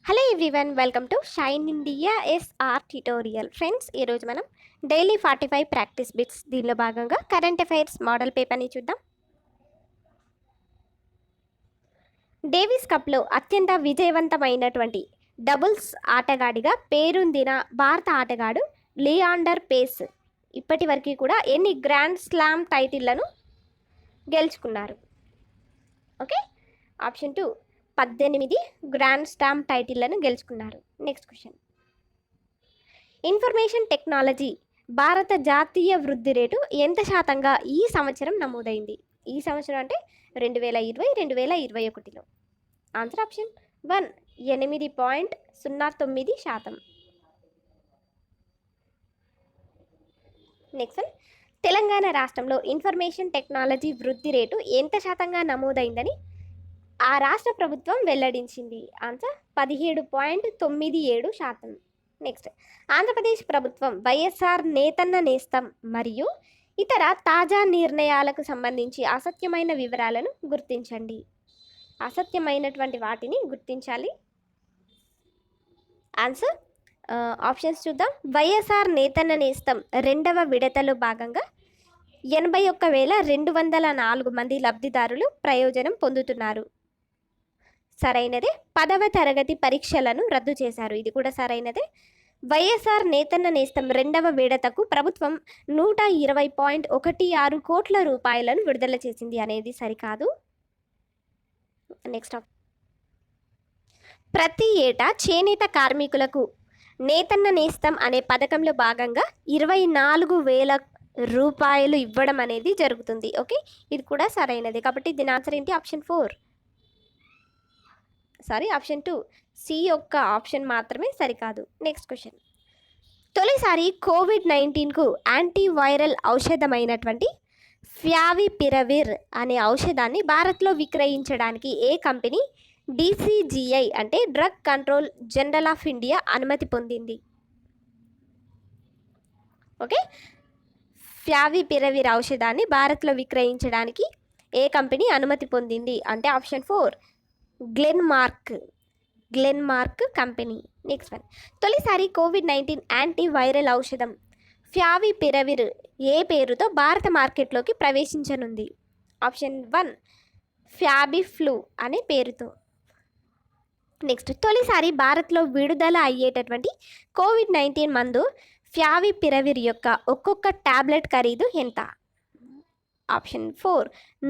Hello everyone, welcome to shine India SR tutorial. Friends, ఈరోజు మనం daily 45 practice bits దీనిలో భాగంగా కరెంట్ అఫైర్స్ మోడల్ పేపర్ని చూద్దాం. డేవిస్ కప్లో అత్యంత విజయవంతమైనటువంటి డబుల్స్ ఆటగాడిగా పేరొందిన భారత ఆటగాడు లియాండర్ పేస్ ఇప్పటి వరకు కూడా ఎన్ని గ్రాండ్ స్లామ్ టైటిళ్లను గెలుచుకున్నారు? ఓకే, ఆప్షన్ 2 18 గ్రాండ్ స్లామ్ టైటిళ్లను గెలుచుకున్నారు. నెక్స్ట్ క్వశ్చన్, ఇన్ఫర్మేషన్ టెక్నాలజీ భారత జాతీయ వృద్ధి రేటు ఎంత శాతంగా ఈ సంవత్సరం నమోదైంది? ఈ సంవత్సరం అంటే 2020-2021లో. Answer option 1 8.09%. నెక్స్ట్, తెలంగాణ రాష్ట్రంలో ఇన్ఫర్మేషన్ టెక్నాలజీ వృద్ధి రేటు ఎంత శాతంగా నమోదైందని ఆ రాష్ట్ర ప్రభుత్వం వెల్లడించింది? ఆన్సర్ 17.97%. నెక్స్ట్, ఆంధ్రప్రదేశ్ ప్రభుత్వం వైఎస్ఆర్ నేతన్న నేస్తం మరియు ఇతర తాజా నిర్ణయాలకు సంబంధించి అసత్యమైన వివరాలను గుర్తించండి. అసత్యమైనటువంటి వాటిని గుర్తించాలి. ఆన్సర్ ఆప్షన్స్ చూద్దాం. వైఎస్ఆర్ నేతన్న నేస్తం రెండవ విడతలో భాగంగా 81,204 మంది లబ్ధిదారులు ప్రయోజనం పొందుతున్నారు. సరైనదే. 10వ తరగతి పరీక్షలను రద్దు చేశారు. ఇది కూడా సరైనదే. వైఎస్ఆర్ నేతన్న నేస్తం రెండవ విడతకు ప్రభుత్వం 120.16 కోట్ల రూపాయలను విడుదల చేసింది అనేది సరికాదు. నెక్స్ట్, ప్రతి ఏటా చేనేత కార్మికులకు నేతన్న నేస్తం అనే పథకంలో భాగంగా 24,000 రూపాయలు ఇవ్వడం అనేది జరుగుతుంది. ఓకే, ఇది కూడా సరైనది. కాబట్టి దీని ఆన్సర్ ఏంటి? ఆప్షన్ 2 సి యొక్క ఆప్షన్ మాత్రమే సరికాదు. నెక్స్ట్ క్వశ్చన్, తొలిసారి కోవిడ్-19కు యాంటీవైరల్ ఔషధమైనటువంటి ఫ్యావిపిరవిర్ అనే ఔషధాన్ని భారత్లో విక్రయించడానికి ఏ కంపెనీ DCGI అంటే drug control general of India అనుమతి పొందింది? ఓకే, ఫ్యావిపిరవిర్ ఔషధాన్ని భారత్లో విక్రయించడానికి ఏ కంపెనీ అనుమతి పొందింది అంటే option 4 Glenmark company. Next one, తొలిసారి కోవిడ్-19 యాంటీవైరల్ ఔషధం ఫ్యావిపిరవిర్ ఏ పేరుతో భారత మార్కెట్లోకి ప్రవేశించనుంది? ఆప్షన్ 1 ఫ్యాబిఫ్లూ అనే పేరుతో. నెక్స్ట్, తొలిసారి భారత్లో విడుదల అయ్యేటటువంటి కోవిడ్-19 మందు ఫ్యావిపిరవిర్ యొక్క ఒక్కొక్క ట్యాబ్లెట్ ఖరీదు ఎంత? ఆప్షన్ 4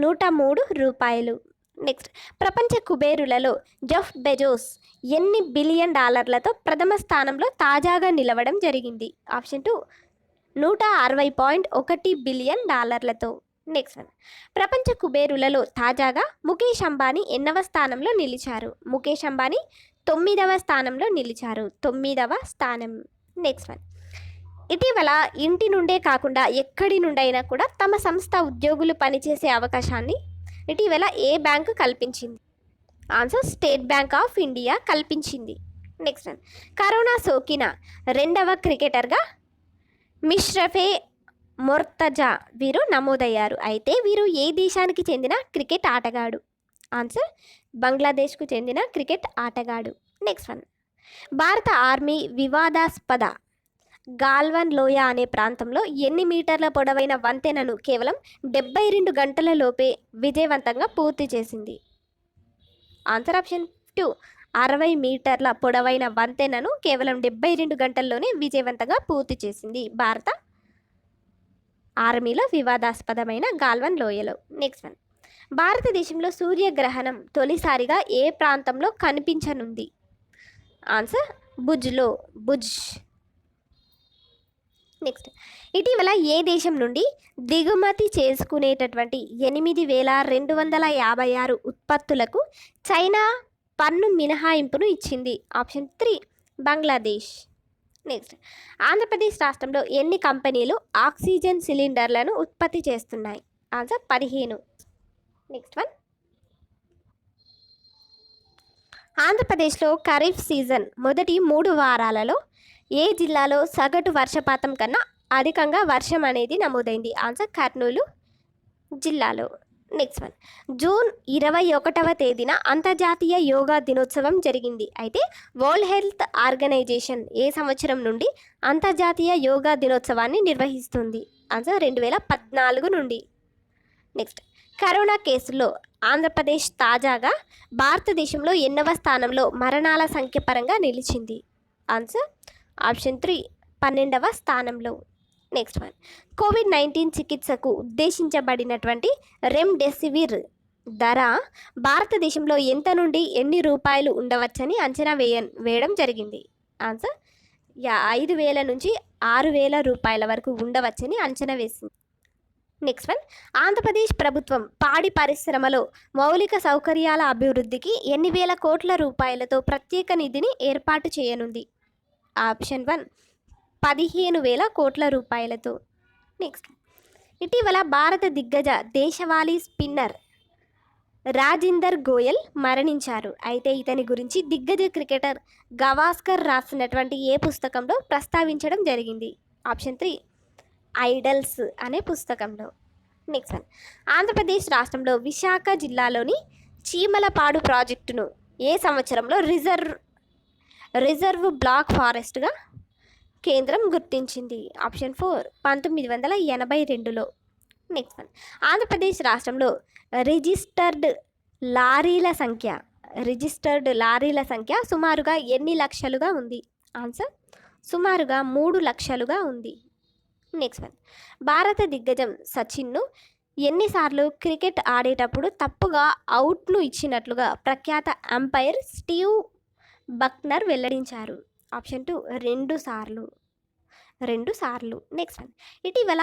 103 రూపాయలు. నెక్స్ట్, ప్రపంచ కుబేరులలో జెఫ్ బెజోస్ ఎన్ని బిలియన్ డాలర్లతో ప్రథమ స్థానంలో తాజాగా నిలవడం జరిగింది? ఆప్షన్ 2 160.1 బిలియన్ డాలర్లతో. నెక్స్ట్ వన్, ప్రపంచ కుబేరులలో తాజాగా ముఖేష్ అంబానీ ఎన్నవ స్థానంలో నిలిచారు? ముఖేష్ అంబానీ 9వ స్థానంలో నిలిచారు. 9వ స్థానం. నెక్స్ట్ వన్, ఇటీవల ఇంటి నుండే కాకుండా ఎక్కడి నుండైనా కూడా తమ సంస్థ ఉద్యోగులు పనిచేసే అవకాశాన్ని ఇటీవల ఏ బ్యాంకు కల్పించింది? Answer state bank of India కల్పించింది. నెక్స్ట్ వన్, కరోనా సోకిన రెండవ క్రికెటర్గా మిష్రఫే మొర్తజా వీరు నమోదయ్యారు. అయితే వీరు ఏ దేశానికి చెందిన క్రికెట్ ఆటగాడు? ఆన్సర్ బంగ్లాదేశ్కు చెందిన క్రికెట్ ఆటగాడు. నెక్స్ట్ వన్, భారత ఆర్మీ వివాదాస్పద గాల్వన్ లోయ అనే ప్రాంతంలో ఎన్ని మీటర్ల పొడవైన వంతెనను కేవలం 72 గంటల లోపే విజయవంతంగా పూర్తి చేసింది? ఆన్సర్ ఆప్షన్ 2 60 మీటర్ల పొడవైన వంతెనను కేవలం 72 గంటల్లోనే విజయవంతంగా పూర్తి చేసింది భారత ఆర్మీలో వివాదాస్పదమైన గాల్వన్ లోయలో. నెక్స్ట్ వన్, భారతదేశంలో సూర్యగ్రహణం తొలిసారిగా ఏ ప్రాంతంలో కనిపించనుంది? ఆన్సర్ భుజ్. నెక్స్ట్, ఇటీవల ఏ దేశం నుండి దిగుమతి చేసుకునేటటువంటి 8,256 ఉత్పత్తులకు చైనా పన్ను మినహాయింపును ఇచ్చింది? ఆప్షన్ 3 బంగ్లాదేశ్. నెక్స్ట్, ఆంధ్రప్రదేశ్ రాష్ట్రంలో ఎన్ని కంపెనీలు ఆక్సిజన్ సిలిండర్లను ఉత్పత్తి చేస్తున్నాయి? ఆన్సర్ 15. నెక్స్ట్ వన్, ఆంధ్రప్రదేశ్లో ఖరీఫ్ సీజన్ మొదటి 3 వారాలలో ఏ జిల్లాలో సగటు వర్షపాతం కన్నా అధికంగా వర్షం అనేది నమోదైంది? ఆన్సర్ కర్నూలు జిల్లాలో. నెక్స్ట్ వన్, జూన్ 21వ తేదీన అంతర్జాతీయ యోగా దినోత్సవం జరిగింది. అయితే వరల్డ్ హెల్త్ ఆర్గనైజేషన్ ఏ సంవత్సరం నుండి అంతర్జాతీయ యోగా దినోత్సవాన్ని నిర్వహిస్తుంది? ఆన్సర్ 2014 నుండి. నెక్స్ట్, కరోనా కేసుల్లో ఆంధ్రప్రదేశ్ తాజాగా భారతదేశంలో ఎన్నవ స్థానంలో మరణాల సంఖ్య పరంగా నిలిచింది? ఆన్సర్ ఆప్షన్ 3, 12వ స్థానంలో. నెక్స్ట్ వన్, కోవిడ్-19 చికిత్సకు ఉద్దేశించబడినటువంటి రెమ్డెసివిర్ ధర భారతదేశంలో ఎంత నుండి ఎన్ని రూపాయలు ఉండవచ్చని అంచనా వేయడం జరిగింది? ఆన్సర్ 5,000 నుంచి 6,000 రూపాయల వరకు ఉండవచ్చని అంచనా వేసింది. నెక్స్ట్ వన్, ఆంధ్రప్రదేశ్ ప్రభుత్వం పాడి పరిశ్రమలో మౌలిక సౌకర్యాల అభివృద్ధికి ఎన్ని వేల కోట్ల రూపాయలతో ప్రత్యేక నిధిని ఏర్పాటు చేయనుంది? ఆప్షన్ 1, 15,000 కోట్ల రూపాయలతో. నెక్స్ట్, ఇటీవల భారత దిగ్గజ దేశవాళీ స్పిన్నర్ రాజిందర్ గోయల్ మరణించారు. అయితే ఇతని గురించి దిగ్గజ క్రికెటర్ గవాస్కర్ రాసినటువంటి ఏ పుస్తకంలో ప్రస్తావించడం జరిగింది? ఆప్షన్ 3, ఐడల్స్ అనే పుస్తకంలో. నెక్స్ట్ వన్, ఆంధ్రప్రదేశ్ రాష్ట్రంలో విశాఖ జిల్లాలోని చీమలపాడు ప్రాజెక్టును ఏ సంవత్సరంలో రిజర్వ్ బ్లాక్ ఫారెస్ట్గా కేంద్రం గుర్తించింది? ఆప్షన్ 4, 1982లో. నెక్స్ట్ వన్, ఆంధ్రప్రదేశ్ రాష్ట్రంలో రిజిస్టర్డ్ లారీల సంఖ్య సుమారుగా ఎన్ని లక్షలుగా ఉంది? ఆన్సర్ సుమారుగా 3 లక్షలుగా ఉంది. నెక్స్ట్ వన్, భారత దిగ్గజం సచిన్ను ఎన్నిసార్లు క్రికెట్ ఆడేటప్పుడు తప్పుగా అవుట్ను ఇచ్చినట్లుగా ప్రఖ్యాత అంపైర్ స్టీవ్ బక్నర్ వెల్లడించారు? ఆప్షన్ 2, 2 సార్లు. నెక్స్ట్ వన్, ఇటీవల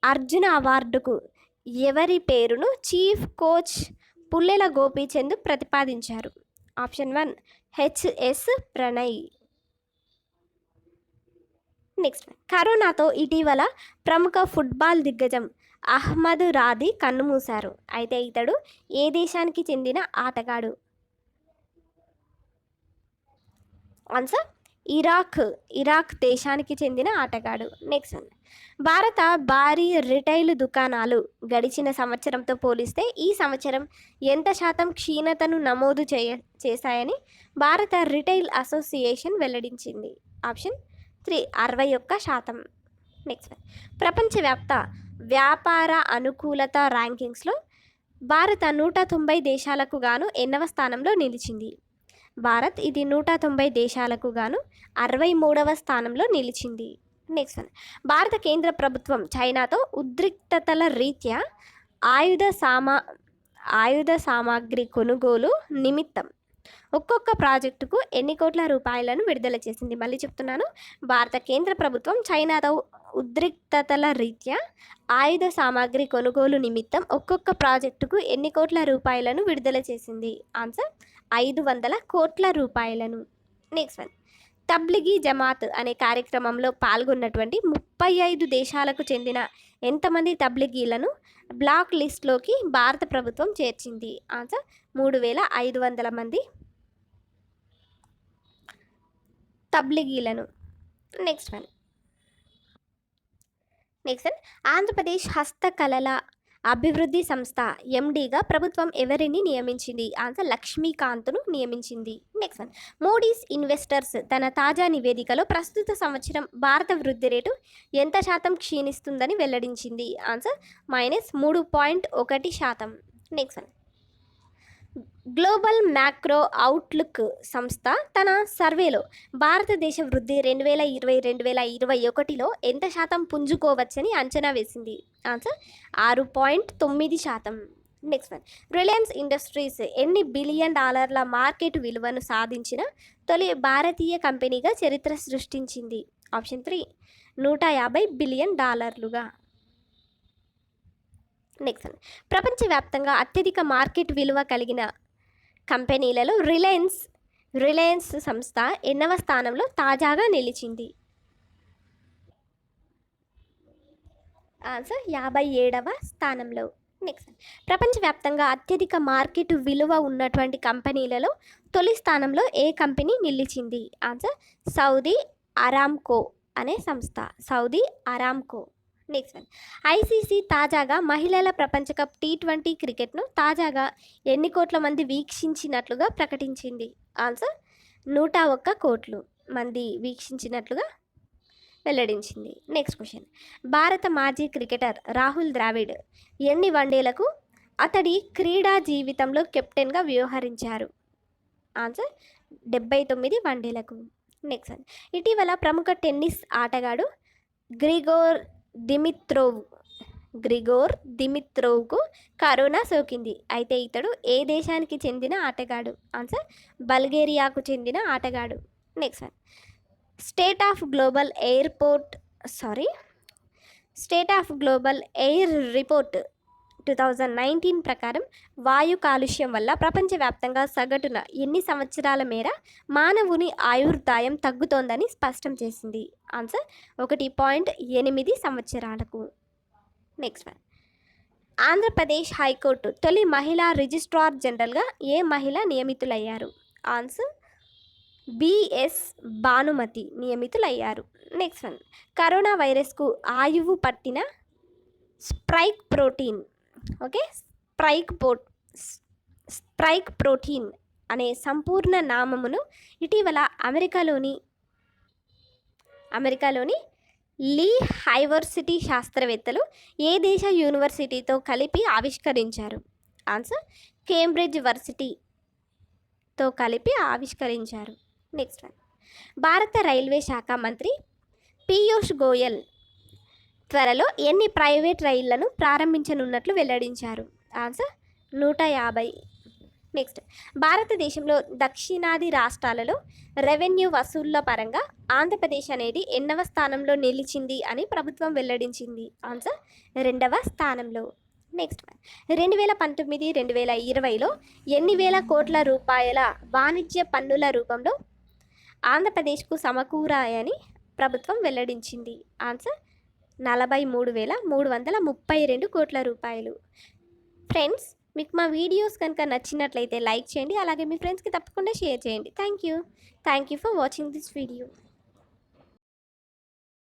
అర్జున అవార్డుకు ఎవరి పేరును చీఫ్ కోచ్ పుల్లెల గోపీచంద్ ప్రతిపాదించారు? Option 1, HS Pranay. నెక్స్ట్, కరోనాతో ఇటీవల ప్రముఖ ఫుట్బాల్ దిగ్గజం అహ్మద్ రాది కన్నుమూశారు. అయితే ఇతడు ఏ దేశానికి చెందిన ఆటగాడు? ఆన్సర్ ఇరాక్ దేశానికి చెందిన ఆటగాడు. నెక్స్ట్, భారత భారీ రిటైల్ దుకాణాలు గడిచిన సంవత్సరంతో పోలిస్తే ఈ సంవత్సరం ఎంత శాతం క్షీణతను నమోదు చేశాయని భారత రిటైల్ అసోసియేషన్ వెల్లడించింది? ఆప్షన్ 3, 61%. నెక్స్ట్, ప్రపంచవ్యాప్త వ్యాపార అనుకూలత ర్యాంకింగ్స్లో భారత 190 దేశాలకు గాను ఎన్నవ స్థానంలో నిలిచింది? భారత్ ఇది 190 దేశాలకు గాను 63వ స్థానంలో నిలిచింది. నెక్స్ట్ వన్, భారత కేంద్ర ప్రభుత్వం చైనాతో ఉద్రిక్తతల రీత్యా ఆయుధ సామాగ్రి కొనుగోలు నిమిత్తం ఒక్కొక్క ప్రాజెక్టుకు ఎన్ని కోట్ల రూపాయలను విడుదల చేసింది? మళ్ళీ చెప్తున్నాను, భారత కేంద్ర ప్రభుత్వం చైనాతో ఉద్రిక్తతల రీత్యా ఆయుధ సామాగ్రి కొనుగోలు నిమిత్తం ఒక్కొక్క ప్రాజెక్టుకు ఎన్ని కోట్ల రూపాయలను విడుదల చేసింది? ఆన్సర్ 500 కోట్ల రూపాయలను. నెక్స్ట్ వన్, తబ్లిగీ జమాత్ అనే కార్యక్రమంలో పాల్గొన్నటువంటి 35 దేశాలకు చెందిన ఎంతమంది తబ్లిగీలను బ్లాక్ లిస్ట్లోకి భారత ప్రభుత్వం చేర్చింది? ఆన్సర్ 3,500 మంది తబ్లిగీలను. నెక్స్ట్ వన్, ఆంధ్రప్రదేశ్ హస్తకళల అభివృద్ధి సంస్థ ఎండీగా ప్రభుత్వం ఎవరిని నియమించింది? ఆన్సర్ లక్ష్మీకాంత్ను నియమించింది. నెక్స్ట్ వన్, మోడీస్ ఇన్వెస్టర్స్ తన తాజా నివేదికలో ప్రస్తుత సంవత్సరం భారత వృద్ధి రేటు ఎంత శాతం క్షీణిస్తుందని వెల్లడించింది? Answer -3.1%. Next one, global macro outlook సంస్థ తన సర్వేలో భారతదేశ వృద్ధి 2020-2021లో ఎంత శాతం పుంజుకోవచ్చని అంచనా వేసింది? Answer 6.9%. Next one, Reliance industries ఎన్ని బిలియన్ డాలర్ల మార్కెట్ విలువను సాధించిన తొలి భారతీయ కంపెనీగా చరిత్ర సృష్టించింది? Option 3, $150 billion. నెక్స్ట్ వన్, ప్రపంచవ్యాప్తంగా అత్యధిక మార్కెట్ విలువ కలిగిన కంపెనీలలో రిలయన్స్ సంస్థ ఎన్నవ స్థానంలో తాజాగా నిలిచింది? ఆన్సర్ 57వ స్థానంలో. నెక్స్ట్, ప్రపంచవ్యాప్తంగా అత్యధిక మార్కెట్ విలువ ఉన్నటువంటి కంపెనీలలో తొలి స్థానంలో ఏ కంపెనీ నిలిచింది? ఆన్సర్ సౌదీ అరామ్కో అనే సంస్థ. Saudi Aramco. Next one. ICC తాజాగా మహిళల ప్రపంచ కప్ T20 క్రికెట్ను తాజాగా ఎన్ని కోట్ల మంది వీక్షించినట్లుగా ప్రకటించింది? ఆన్సర్ 101 కోట్లు మంది వీక్షించినట్లుగా వెల్లడించింది. Next question. భారత మాజీ క్రికెటర్ రాహుల్ ద్రావిడ్ ఎన్ని వన్డేలకు అతడి క్రీడా జీవితంలో కెప్టెన్గా వ్యవహరించారు? ఆన్సర్ 79 వన్డేలకు. Next one. ఇటీవల ప్రముఖ టెన్నిస్ ఆటగాడు గ్రిగోర్ దిమిత్రోవ్కు కరోనా సోకింది. అయితే ఇతడు ఏ దేశానికి చెందిన ఆటగాడు? ఆన్సర్ బల్గేరియాకు చెందిన ఆటగాడు. Next one. State of global air report 2019 ప్రకారం వాయు కాలుష్యం వల్ల ప్రపంచవ్యాప్తంగా సగటున ఎన్ని సంవత్సరాల మేర మానవుని ఆయుర్దాయం తగ్గుతోందని స్పష్టం చేసింది? ఆన్సర్ 1.8 సంవత్సరాలకు. Next one. ఆంధ్రప్రదేశ్ హైకోర్టు తొలి మహిళా రిజిస్ట్రార్ జనరల్గా ఏ మహిళ నియమితులయ్యారు? ఆన్సర్ బిఎస్ భానుమతి నియమితులయ్యారు. Next one. కరోనా వైరస్కు ఆయువు పట్టిన స్పైక్ ప్రోటీన్ అనే సంపూర్ణ నామమును ఇటీవల అమెరికాలోని లీ హైవర్సిటీ శాస్త్రవేత్తలు ఏ దేశ యూనివర్సిటీతో కలిపి ఆవిష్కరించారు? ఆన్సర్ కేంబ్రిడ్జ్ వర్సిటీతో కలిపి ఆవిష్కరించారు. Next one. భారత రైల్వే శాఖ మంత్రి పీయూష్ గోయల్ త్వరలో ఎన్ని ప్రైవేట్ రైళ్లను ప్రారంభించనున్నట్లు వెల్లడించారు? ఆన్సర్ 150. నెక్స్ట్. భారతదేశంలో దక్షిణాది రాష్ట్రాలలో రెవెన్యూ వసూళ్ల పరంగా ఆంధ్రప్రదేశ్ అనేది ఎన్నవ స్థానంలో నిలిచింది అని ప్రభుత్వం వెల్లడించింది? ఆన్సర్ 2వ స్థానంలో. Next one. 2019-2020లో ఎన్ని వేల కోట్ల రూపాయల వాణిజ్య పన్నుల రూపంలో ఆంధ్రప్రదేశ్కు సమకూరాయని ప్రభుత్వం వెల్లడించింది? ఆన్సర్ 43,332 కోట్ల రూపాయలు. ఫ్రెండ్స్, మీకు మా వీడియోస్ కనుక నచ్చినట్లయితే లైక్ చేయండి, అలాగే మీ ఫ్రెండ్స్కి తప్పకుండా షేర్ చేయండి. Thank you for watching this video.